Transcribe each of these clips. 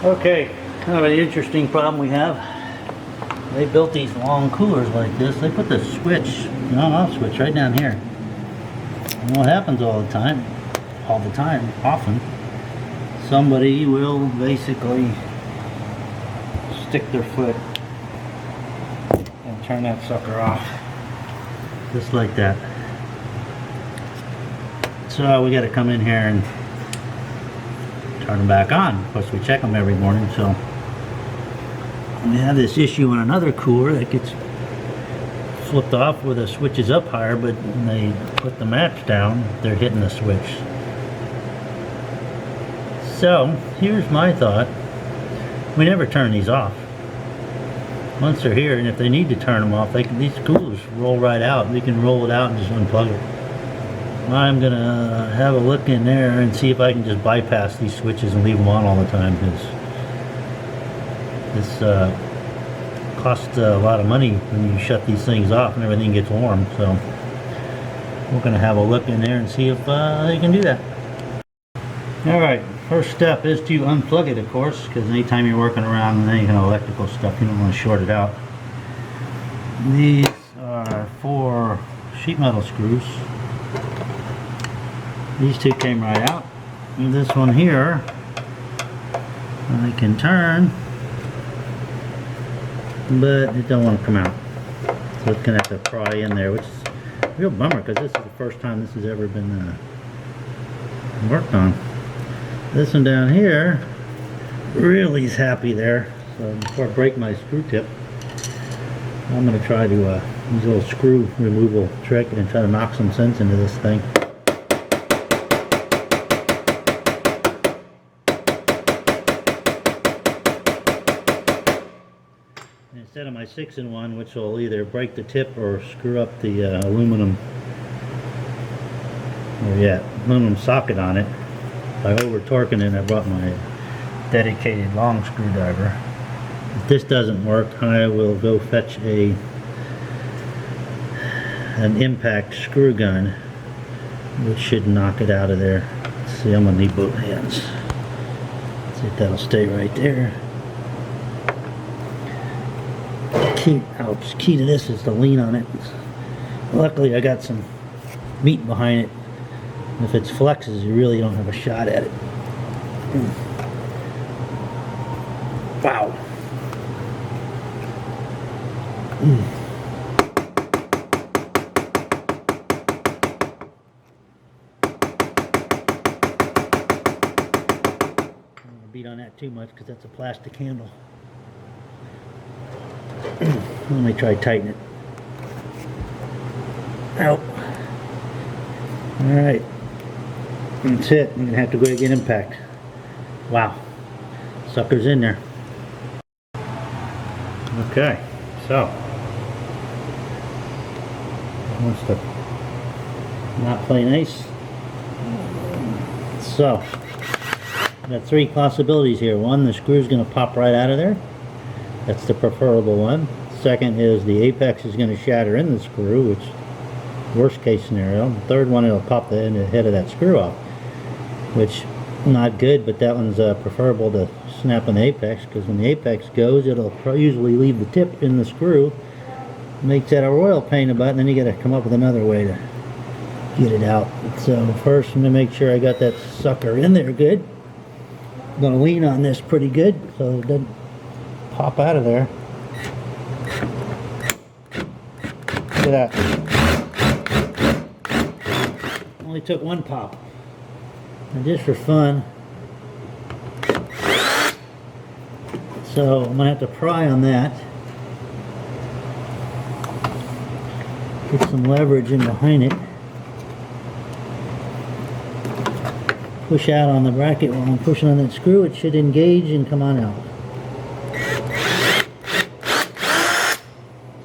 Okay, kind of an interesting problem we have. They built these long coolers like this. They put the switch, the on-off switch, right down here. And what happens all the time, often, somebody will basically stick their foot and turn that sucker off. Just like that. So we got to come in here and turn them back on. Of course, we check them every morning. So we have this issue on another cooler that gets flipped off where the switch is up higher, but when they put the match down, they're hitting the switch. So here's my thought: we never turn these off. Once they're here, and if they need to turn them off, these coolers roll right out. We can roll it out and just unplug it. I'm gonna have a look in there and see if I can just bypass these switches and leave them on all the time, because this costs a lot of money when you shut these things off and everything gets warm. So we're gonna have a look in there and see if they can do that. Alright, first step is to unplug it, of course, because anytime you're working around any kind of electrical stuff, you don't want to short it out. These are 4 sheet metal screws. These 2 came right out. And this one here, I can turn, but it don't want to come out. So it's going to have to pry in there, which is a real bummer, because this is the first time this has ever been worked on. This one down here really is happy there. So before I break my screw tip, I'm going to try to use a little screw removal trick and try to knock some sense into this thing. Instead of my 6-in-1, which will either break the tip or screw up the aluminum socket on it. By over torquing it, I brought my dedicated long screwdriver. If this doesn't work, I will go fetch an impact screw gun, which should knock it out of there. Let's see, I'm gonna need both hands. Let's see if that'll stay right there. Key to this is to lean on it. Luckily, I got some meat behind it. If it flexes, you really don't have a shot at it. Wow. I don't beat on that too much because that's a plastic handle. Let me try tighten it. Out. Alright. That's it. I'm going to have to go get impact. Wow. Sucker's in there. Okay. So. Wants to not play nice. So. I've got 3 possibilities here. One, the screw's going to pop right out of there. That's the preferable one. Second is the apex is going to shatter in the screw, which worst case scenario. The third one, it'll pop the head of that screw off, which not good, but that one's preferable to snapping the apex, because when the apex goes, it'll usually leave the tip in the screw. Makes that a royal pain in the butt, and then you got to come up with another way to get it out. So first, I'm going to make sure I got that sucker in there good. I'm going to lean on this pretty good so it doesn't pop out of there. Look at that. Only took 1 pop. And just for fun. So I'm going to have to pry on that. Get some leverage in behind it. Push out on the bracket while I'm pushing on that screw. It should engage and come on out.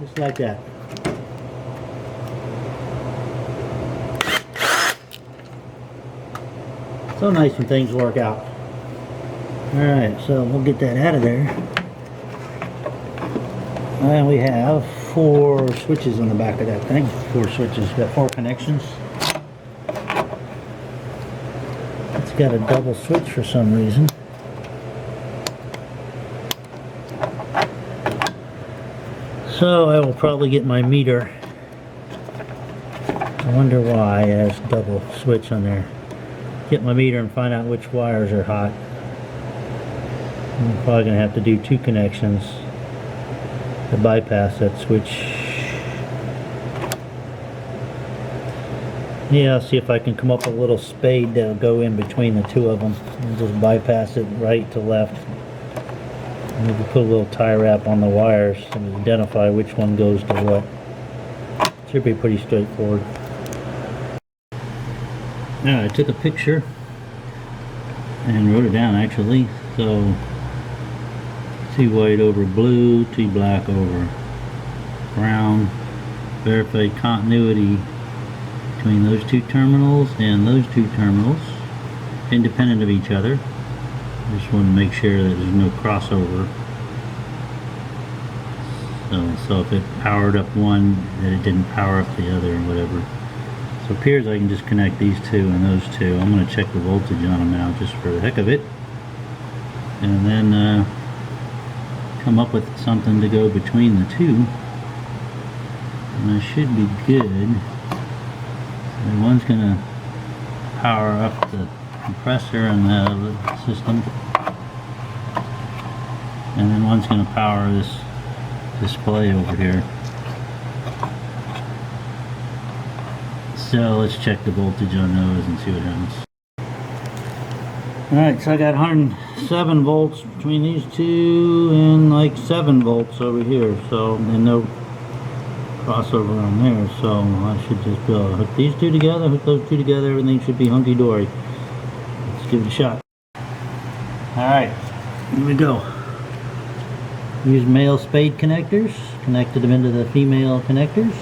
Just like that. So nice when things work out. Alright, so we'll get that out of there. And we have 4 switches on the back of that thing. 4 switches, got 4 connections. It's got a double switch for some reason. So I will probably get my meter. I wonder why it has double switch on there. Get my meter and find out which wires are hot. I'm probably going to have to do 2 connections to bypass that switch. Yeah, I'll see if I can come up with a little spade that'll go in between the 2 of them and just bypass it right to left. Maybe put a little tie wrap on the wires and identify which one goes to what. Should be pretty straightforward. Now I took a picture and wrote it down actually. So T white over blue, T black over brown. Verify continuity between those 2 terminals and those 2 terminals, independent of each other. Just want to make sure that there's no crossover. So if it powered up one, that it didn't power up the other or whatever. So it appears I can just connect these 2 and those 2. I'm going to check the voltage on them now just for the heck of it. And then come up with something to go between the 2. And I should be good. And one's going to power up the compressor and the system, and then one's going to power this display over here. So let's check the voltage on those and see what happens. Alright, so I got 107 volts between these 2 and like 7 volts over here, so, and no crossover on there, so I should just be able to hook these 2 together, hook those 2 together, everything should be hunky-dory. Let's give it a shot. Alright, here we go. Use male spade connectors, connected them into the female connectors.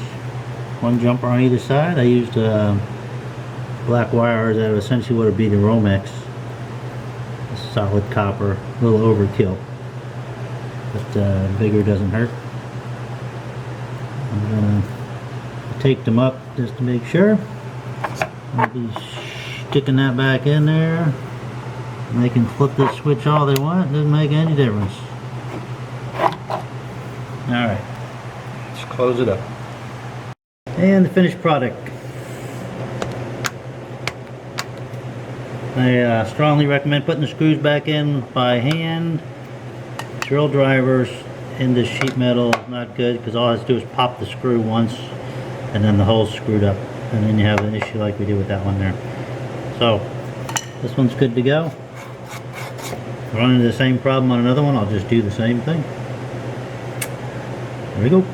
1 jumper on either side. I used black wires that are essentially what would be the Romex. Solid copper, a little overkill, but bigger doesn't hurt. I'm gonna take them up just to make sure. I'll be sticking that back in there. They can flip this switch all they want, doesn't make any difference. Alright, let's close it up. And the finished product. I strongly recommend putting the screws back in by hand. Drill drivers into sheet metal is not good because all it has to do is pop the screw once and then the hole's screwed up, and then you have an issue like we did with that one there. So this one's good to go. Run into the same problem on another one, I'll just do the same thing. There we go.